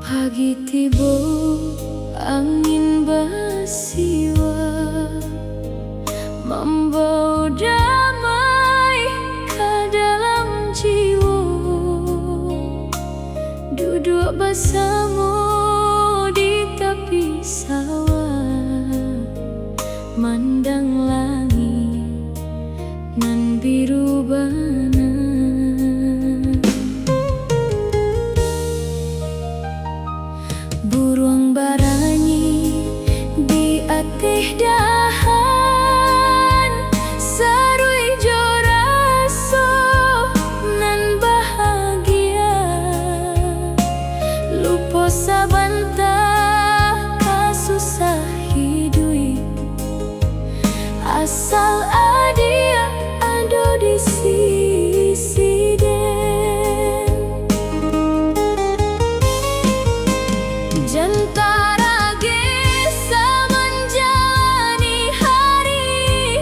Pagi tiba angin basiwa membawa damai ke dalam jiwa. Duduk bersama di tepi sawah, mandang langit nan biru bana. Burung baranyi di atih dahan, sarui jo raso nan bahagia. Lupa sabantah kasusah hidup, asal adia ado di sisi den. Jantara gesa menjalani hari,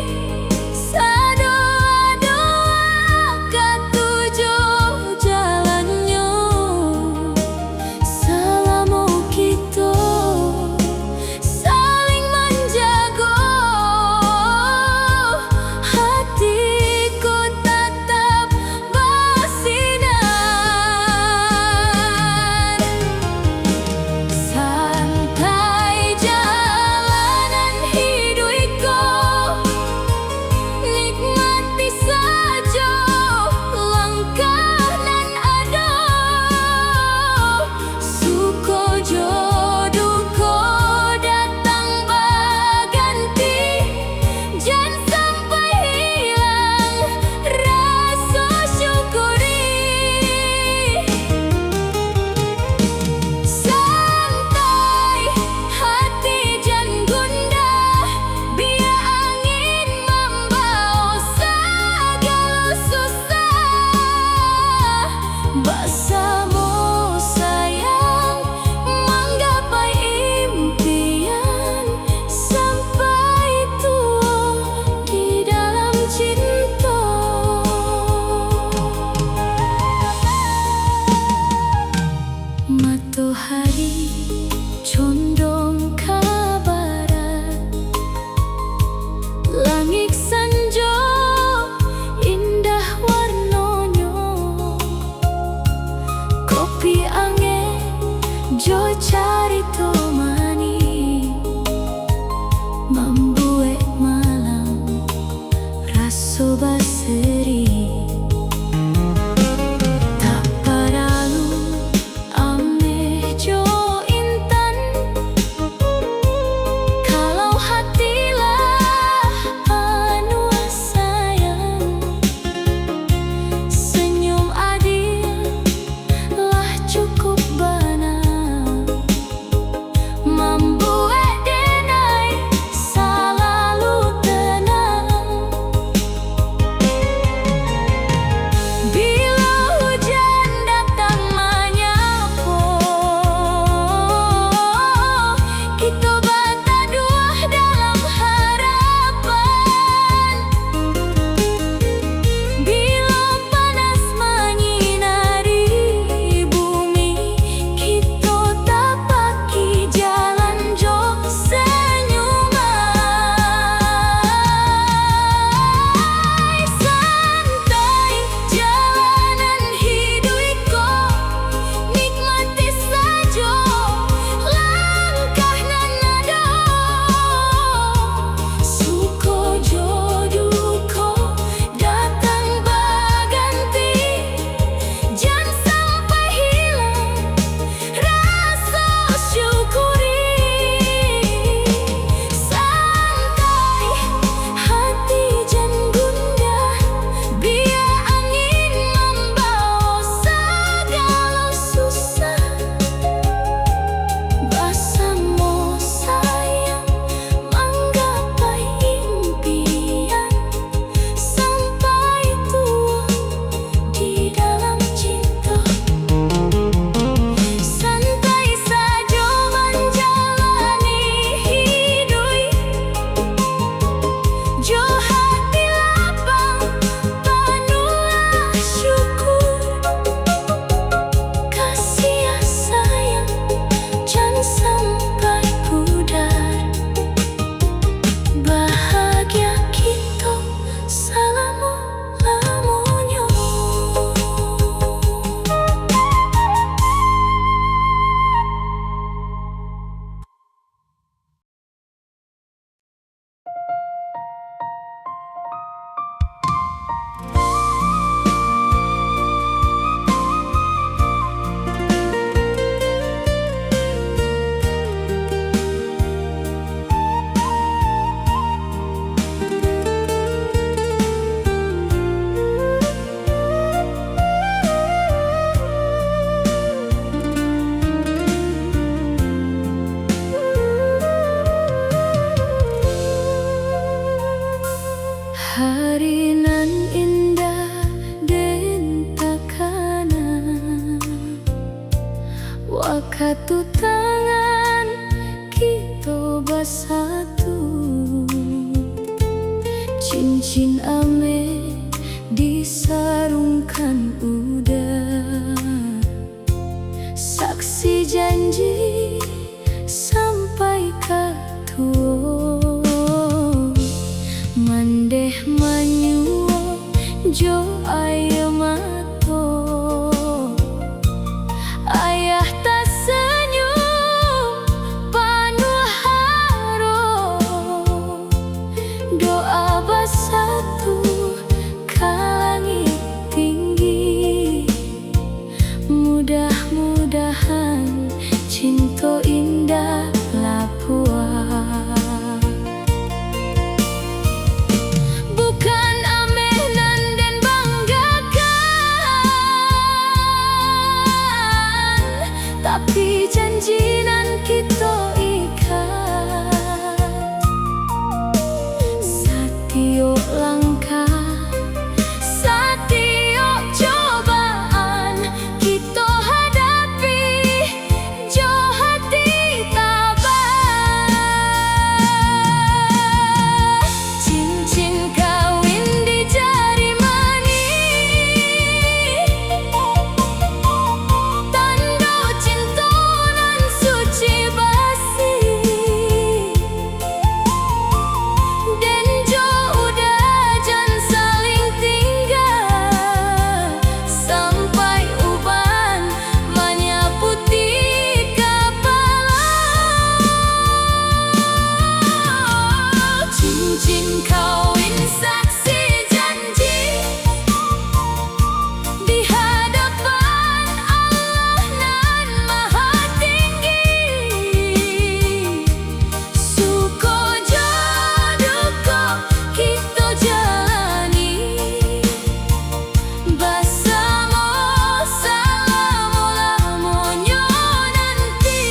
sadoa-doa ketujuh jalannya. Selama kita saling menjaga, hatiku tetap bersinar. Santai jalanan hidupku, nikmati saja langkah nan ada. Suka jodohku datang berganti, jangan sampai hilang rasa syukuri. Santai hati jangan gundah, biar angin membawa segala susah. Bersama sayang menggapai impian, sampai tua di dalam cinta. Matahari condong ke barat, langit senja indah warnanya. Kopi angin jo carita manis, membuat malam rasa berseri. Tak perlu ambil jo intan, kalau hatilah penuh sayang. Senyum adil lah cukup benar, waktu tangan kita bersatu, cincin ame disarungkan udah, saksi janji sampai ke tua, mandeh manyuo jo ayo mato, ayah tak senyum panuh haro, doa bersatu ke langit tinggi, mudah-mudahan cinta indah lapua. Bukan ameh nan den banggakan, tapi janji nan kita ikat. Satio langkah, satio cobaan kita hadapi, jo hati tabah. Cincin kawin di jari manis, tanda cinta nan suci basi, dan jo udah jan saling tinggal, sampai uban menyaputi kepala. Cincin kawin saksi janji di hadapan Allah nan maha tinggi, suko jodohku kita jalani bersama, selama-lamanya nanti.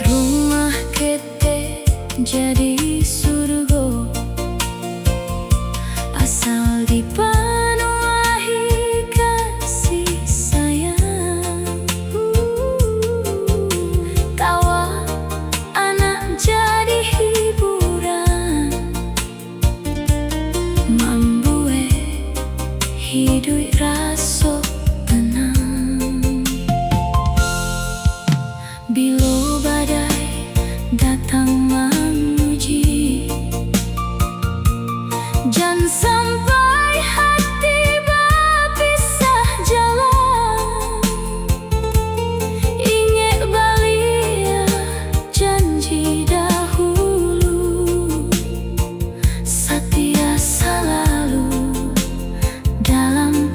Rumah kita jadi surga asal dipenuhi kasih sayang. Tawa anak jadi hiburan, membuat hidup rasa tenang. Bila badai datang menguji, jangan sampai hati berpisah jalan. Ingat balia janji dahulu, setia selalu dalam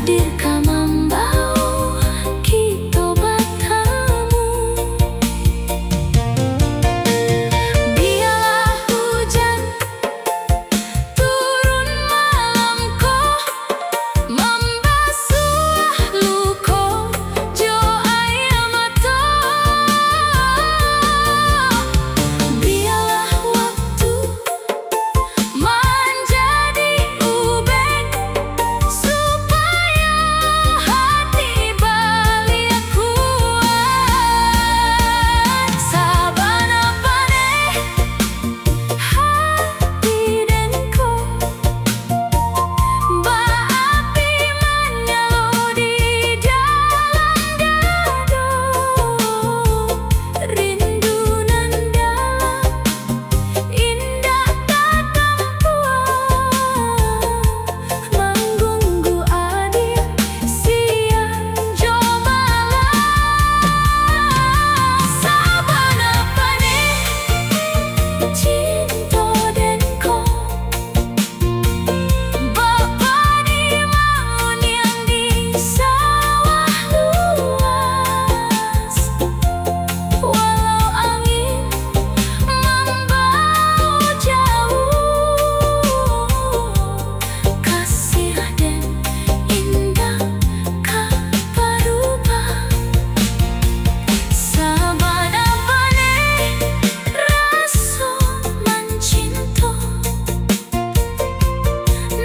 dirka mambau kita bertemu. Biarlah hujan turun malam ko membasuh luko jo air mata. Biarlah waktu menjadi ubek supaya hati balik kuat. Sabana paneh hati denko berapi menyala di dalam dada. Rindu nan dalam indah tak tampuan menggunggu adik siang jo malam. Sabana paneh cinta denko bapa di mangun yang di sawah luas. Walau angin membawa jauh, kasih dan indah kau berubah. Sabana paneh rasa mencinta,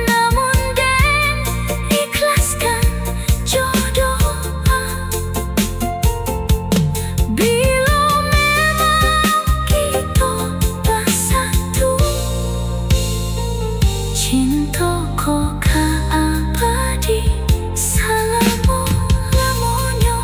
namun den ikhlaskan jodoh. Bila memang kita bersatu, cinta ko ka abadi selama-lamanya.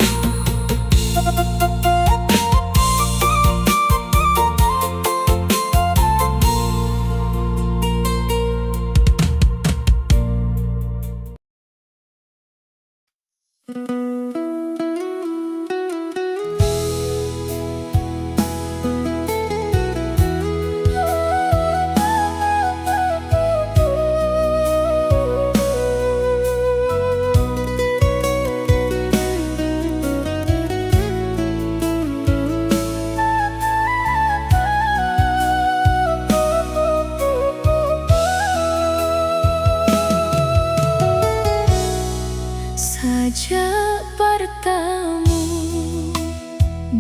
Sejak bertemu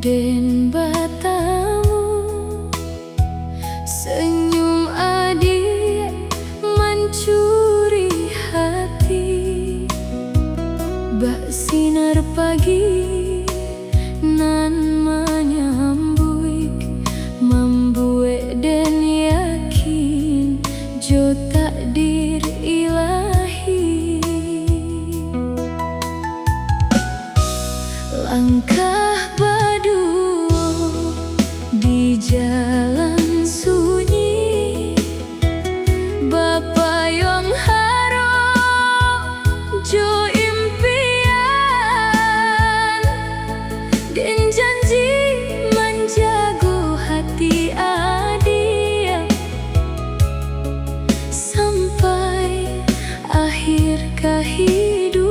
dan bertemu, senyum adik mencuri hati. Bak sinar pagi nan menyambut, membuat dan yakin jo takdir ilahi. Langkah berdua di jalan sunyi, bapa yang harap jo impian dan janji menjaga hati adik sampai akhir kehidupan.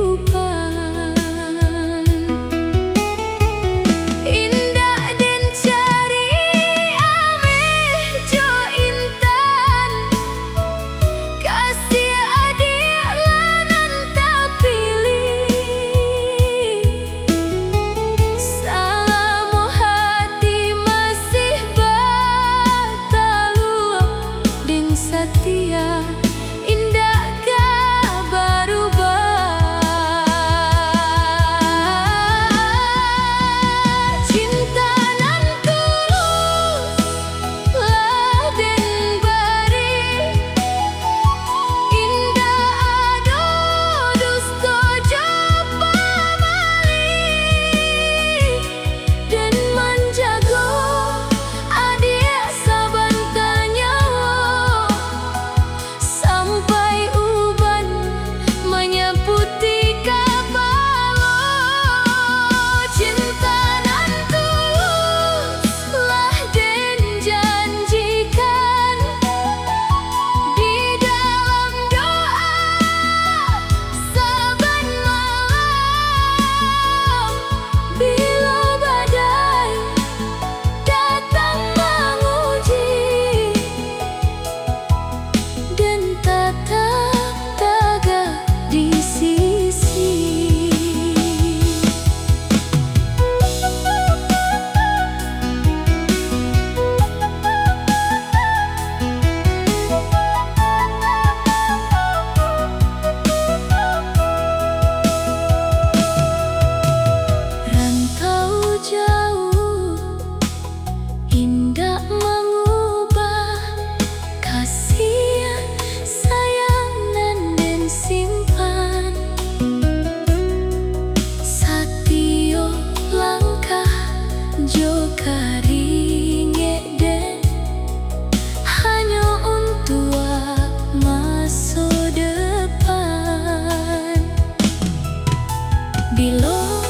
Bila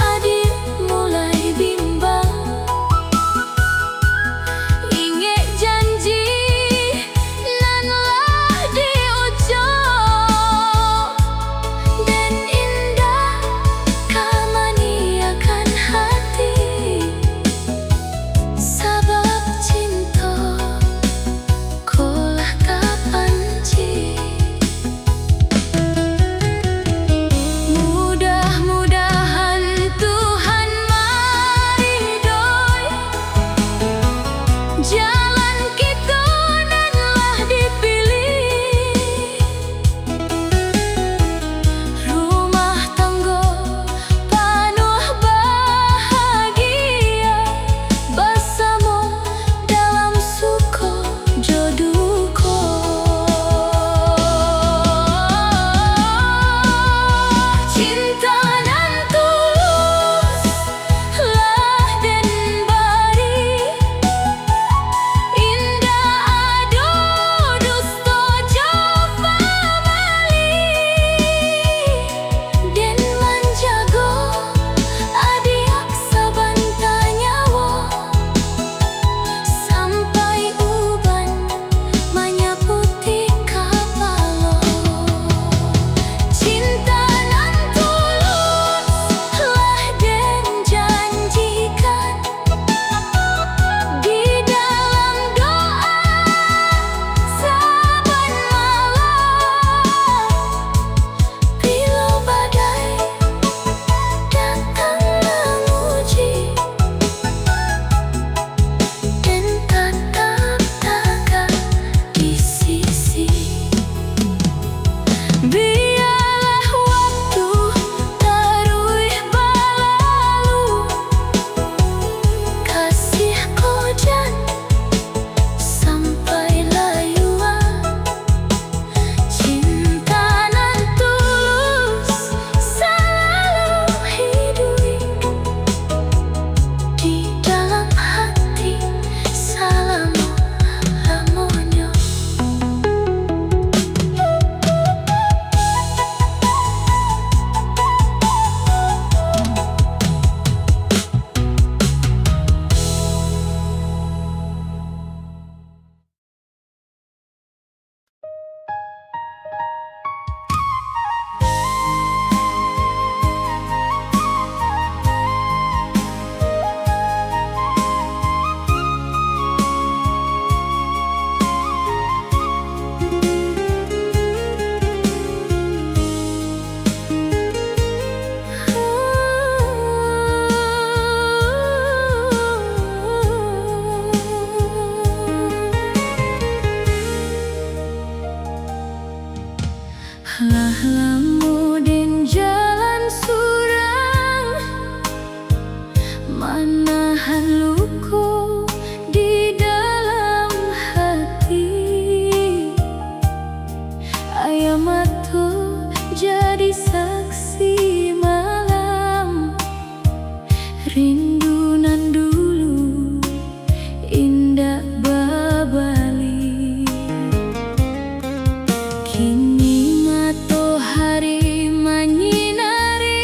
adik mulai bimbang, ingat janji nan lah diucap, dan indah kamaniakan hati, sabab cinta kolah kapanci. Mudah-mudahan Tuhan maridoi jalan kita nan lah dipilih. Rumah tangga penuh bahagia, bersama dalam suka jodohku. Cinta nan tulus lah dan bari, indah ado dusta japa malih, dan menjaga adiak saban nyawa, sampai uban menyaputi kapalo. Cinta nan tulus lah dan janjikan di dalam doa saban malam. Bila badai datang menguji, dan tetap tegak di sisi. Biarlah waktu taruh berlalu, kasih kojan sampai layuan. Cinta nan tulus selalu hidup di dalam hati selama-lamanya. Lah lamu den jalan surang, manahan luku di dalam hati. Ayam matu jadi saksi malam, rindu nan dulu indah babali. Kini matahari menyinari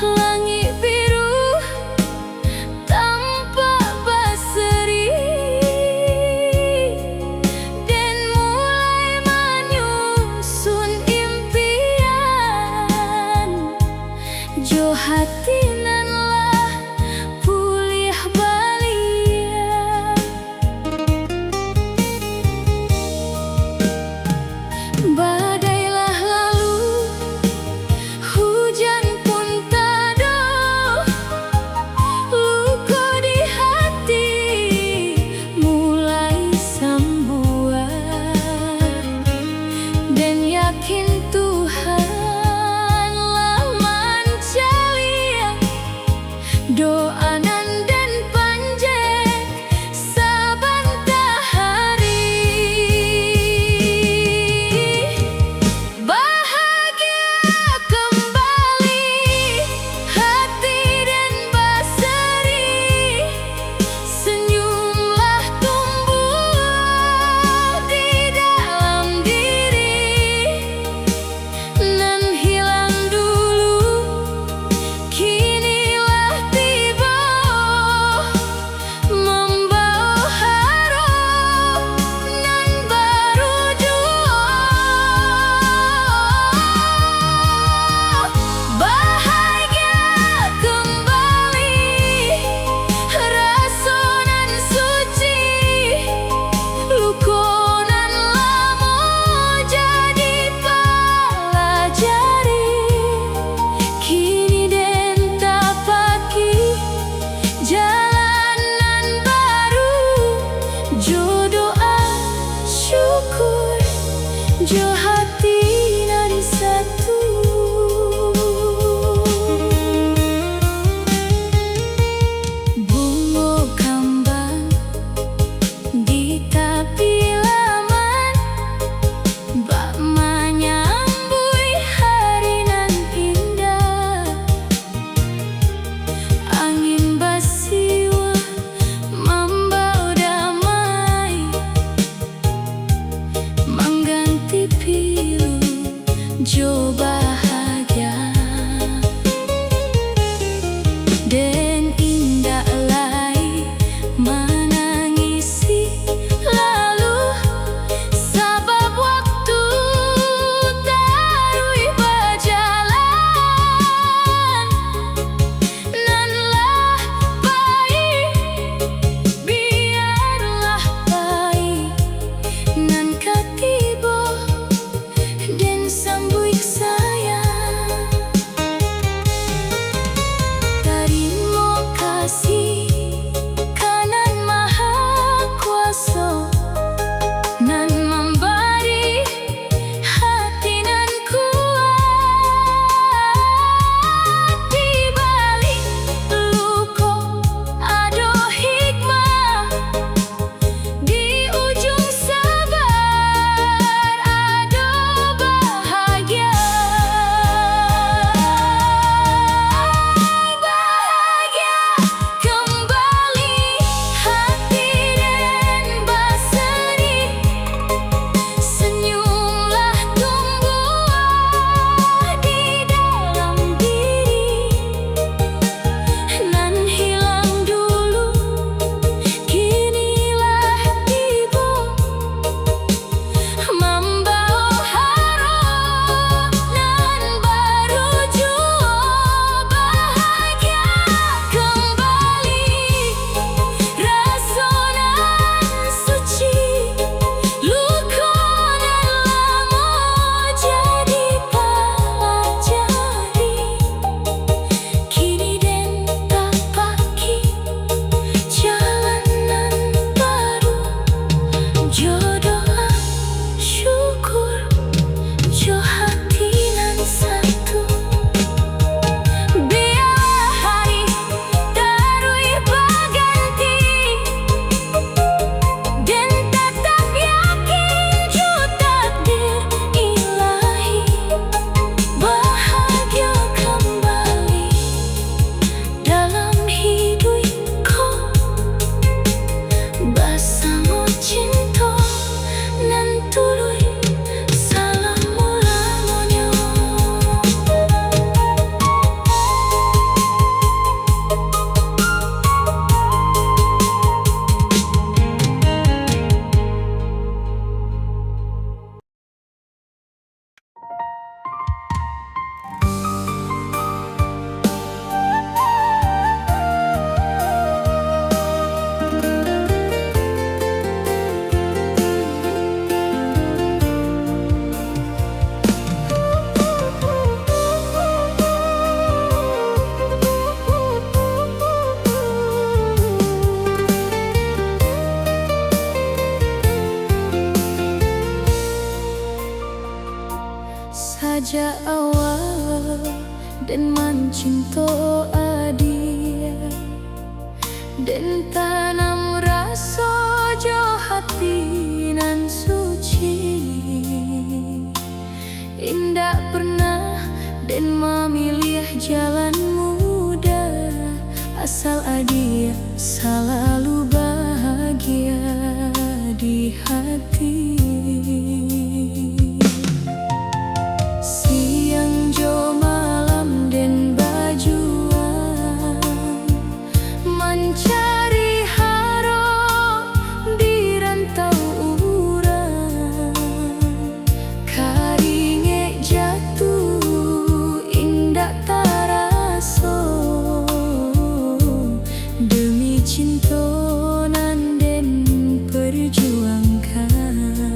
langit biru tanpa berseri, dan mulai menyusun impian. Jo hati nan lah pulih balia. Badailah lalu, hujan pun tado, luka di hati mulai sembuh, dan yakin Tuhan lah mencalia doa nan dan panjang saban tahari. Bahagia kembali hati dan berseri, senyumlah tumbuh di dalam diri. Jo bahagia dan indah lai menangisi lalu sabab waktu tarui berjalan nanlah baik biarlah baik nan katibo dan sambui sayang terima kasih kanan maha kuasa nan memberi hati nan kuat di balik luka ado hikmah di ujung sabar ado bahagia kembali hati dan berseri senyumlah tumbuh di dalam diri nan hilang dulu kinilah tiba membawa harap nan baru jua bahagia kembali rasa nan suci luka nan lama jadi pelajari kini dan tapaki jalanan baru jodoh syukur jo hati nan satu biar hari tarui berganti dan tetap yakin jo takdir ilahi bahagia kembali dalam hidupku bersama cinta nan tuluy salamu lamanya. Saja awal dan mencinta adia dan tanam rasa jo hati nan suci indah pernah dan memilih jalan mudah asal adia selalu bahagia di hati. Siang jo malam dan bajuan mencari harap di rantau urang karinge jatuh indah taraso demi cinta nan den perjuangkan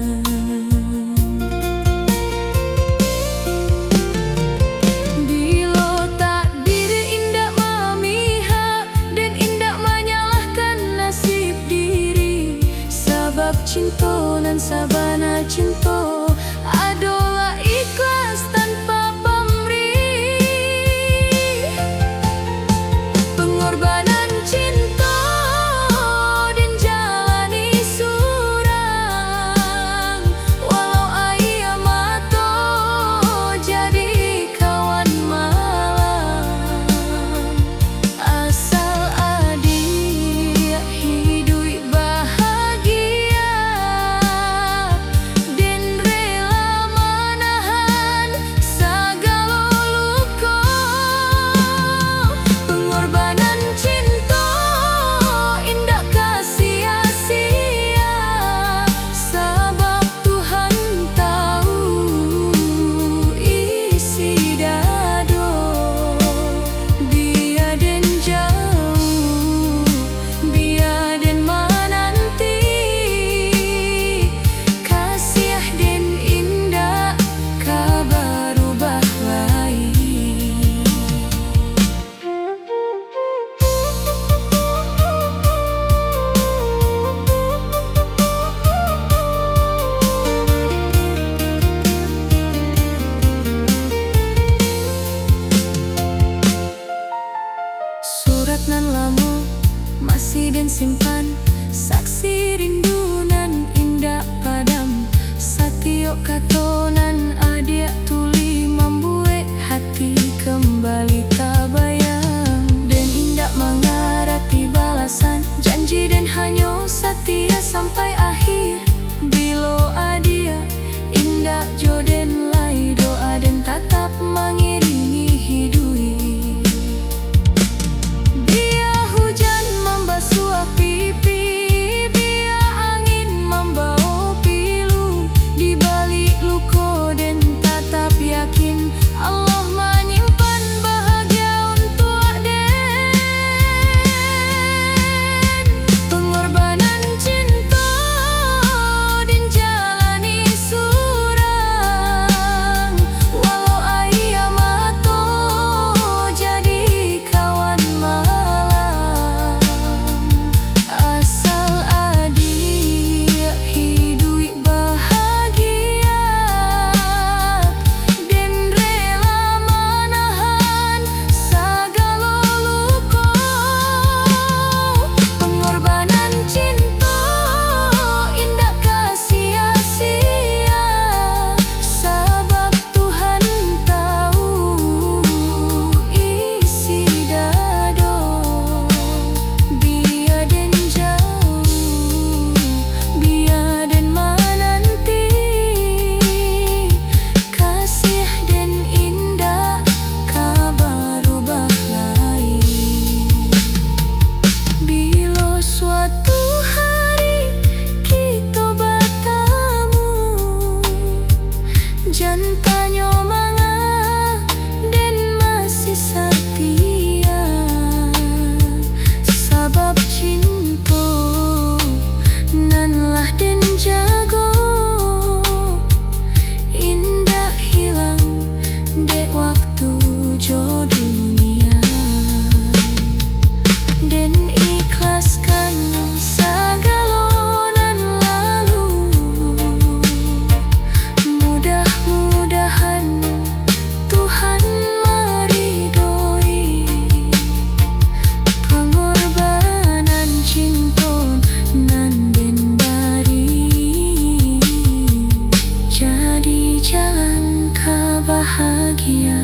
bahagia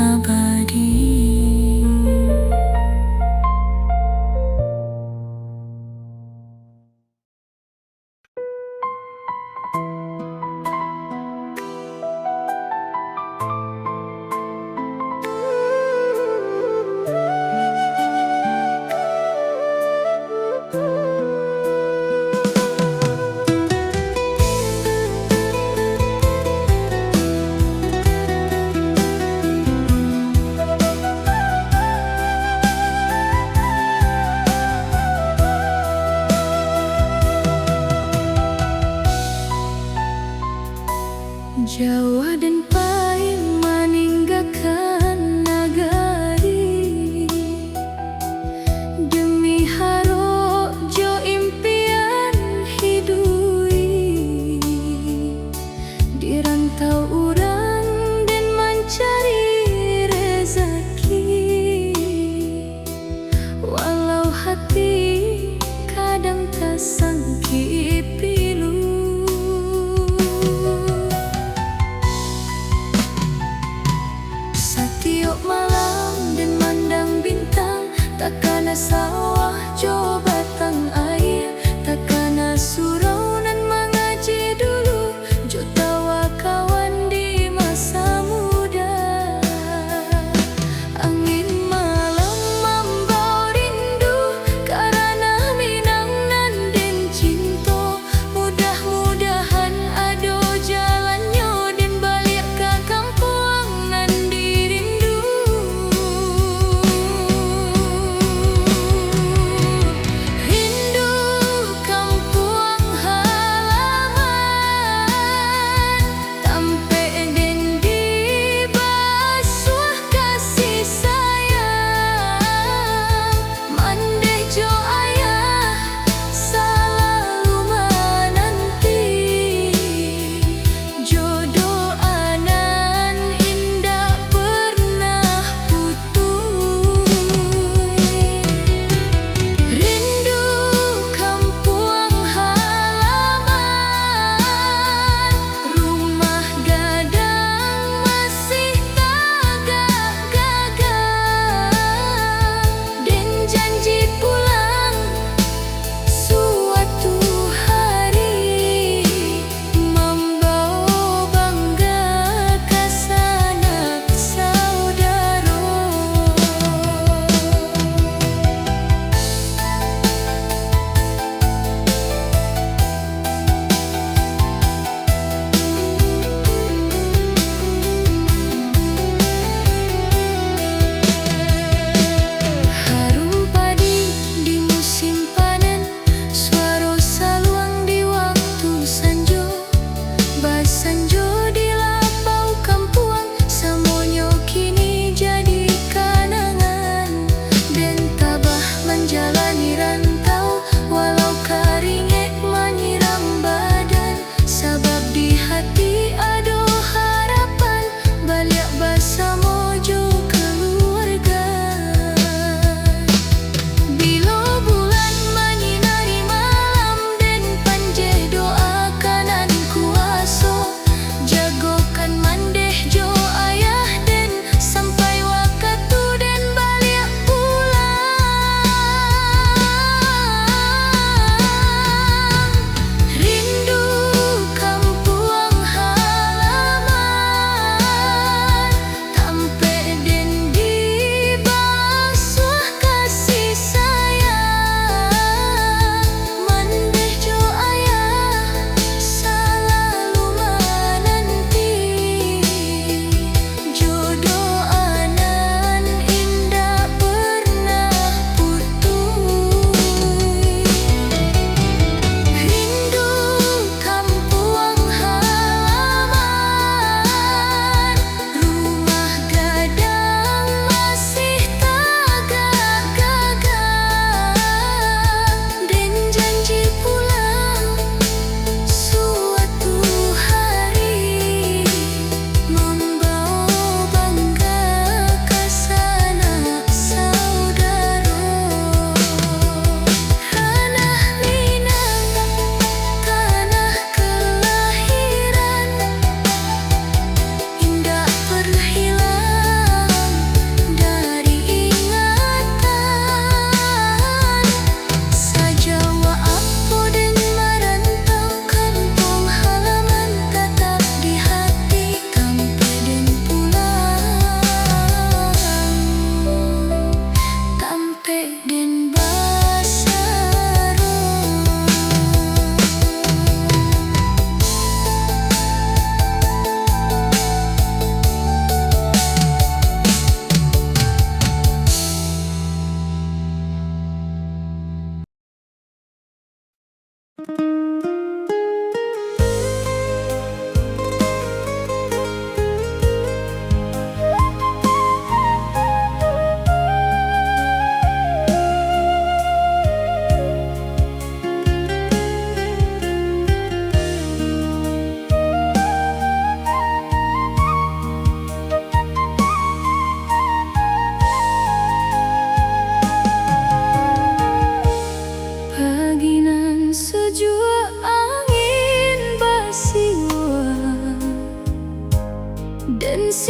abadi. Jawa dan Pai meninggalkan nagari demi harojo impian hidui di rantau urang dan mencari rezeki, walau hati kadang tak sangki pilu. Setiap malam dan mandang bintang, takkan sawah jo batang air, takkan surau nan mengaji dulu, jo tawa kawan di masa muda. Angin malam membawa rindu karena minang nan den cinta. Mudah-mudahan ado jalannya dan balik ke kampung nan dirindu.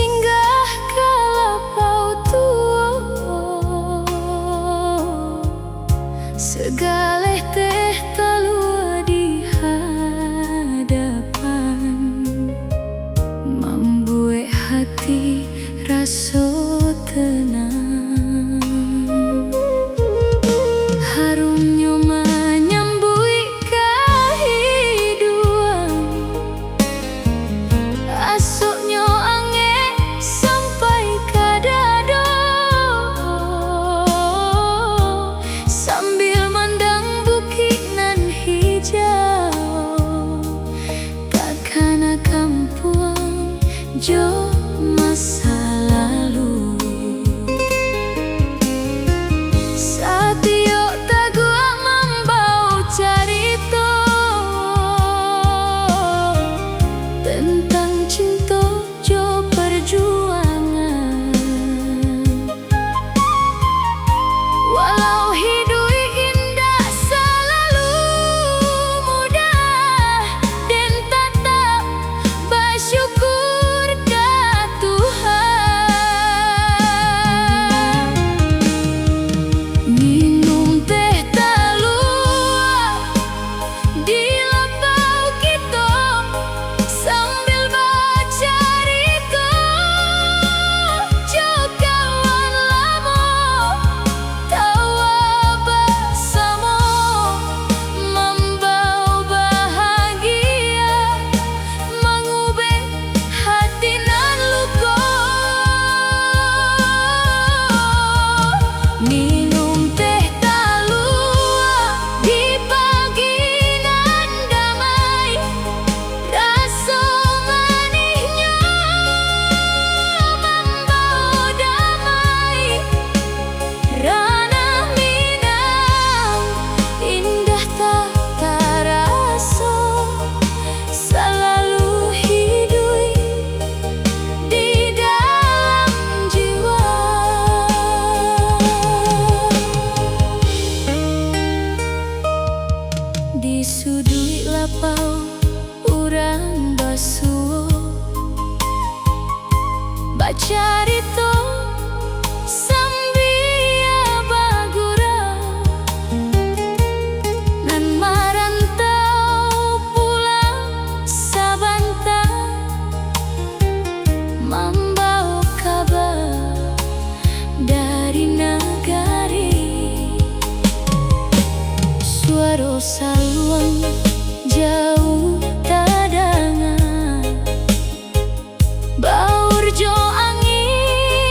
singgah ke lapau tua, segaleh teh talua di hadapan, membuat hati raso tenang. Harumnya menyambui kehidupan, asuknya angin sampai ke dado, sambil mandang bukit nan hijau, takkan kampung jo masa lalu. Satio tagua membau carito tentang cinta jo perjuangan. Walau hidup indah selalu mudah, dan tetap bersyukur ke Tuhan. Minum teh talua di lapau kita, sambil baca riko jo kawan lama, tawa bersama, membawa bahagia, mengubah hati nan luka. Minum teh talua di pagi nan damai, rasa manisnya membawa damai. Ranah Minang indah tak terasa, selalu hidup di dalam jiwa. Di sudut lapau urang basuh, baca rito sambil bagurau, nan marantau pulang sabantang, membawa kabar dari negari. Suara saluang jauh terdengar, baur jo angin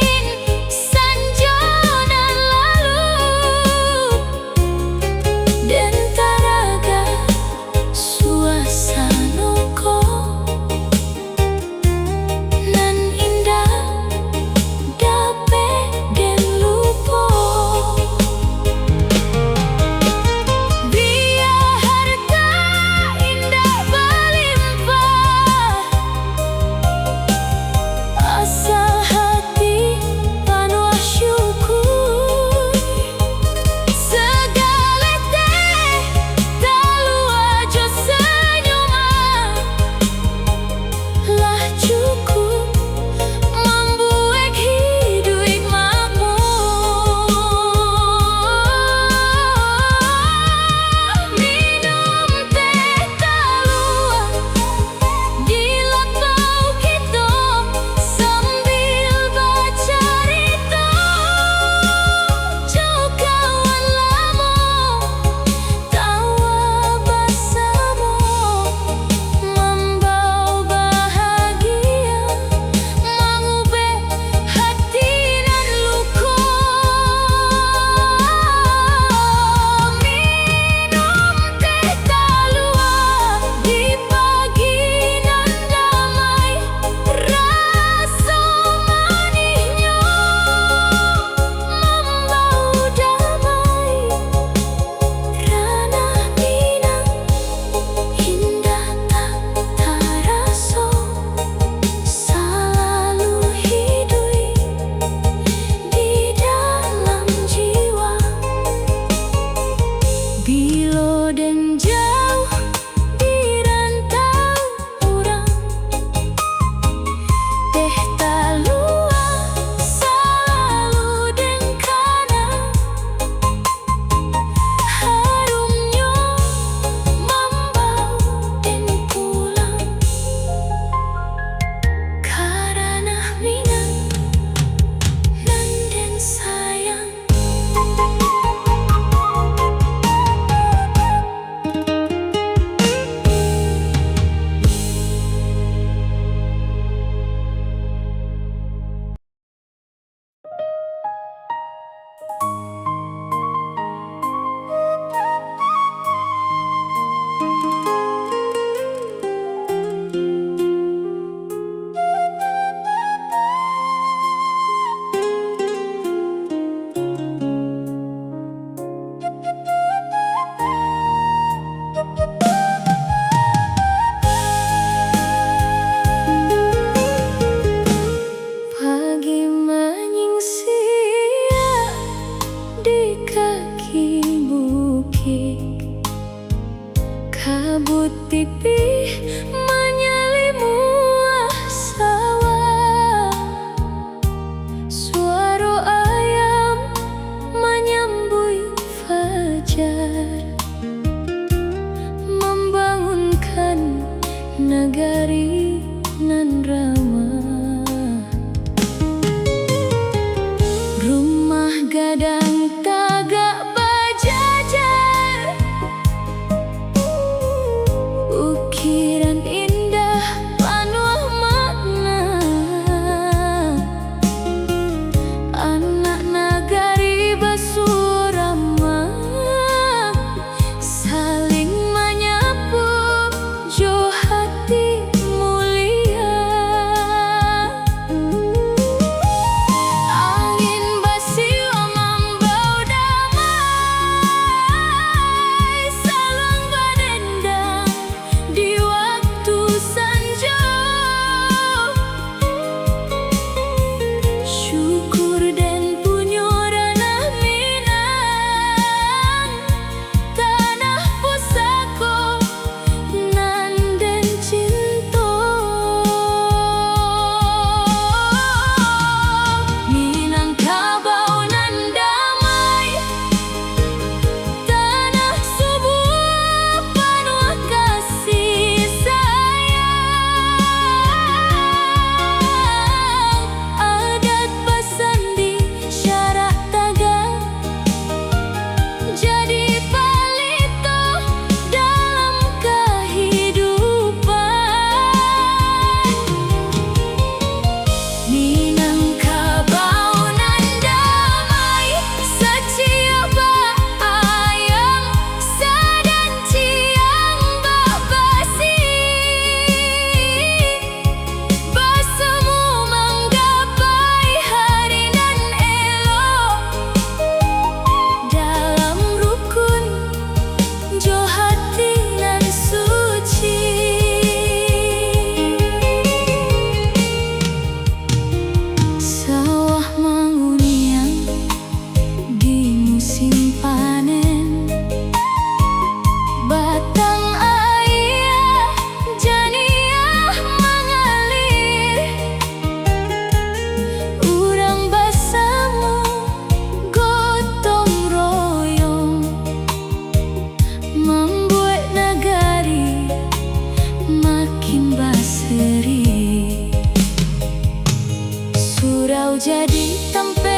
kau jadi tempe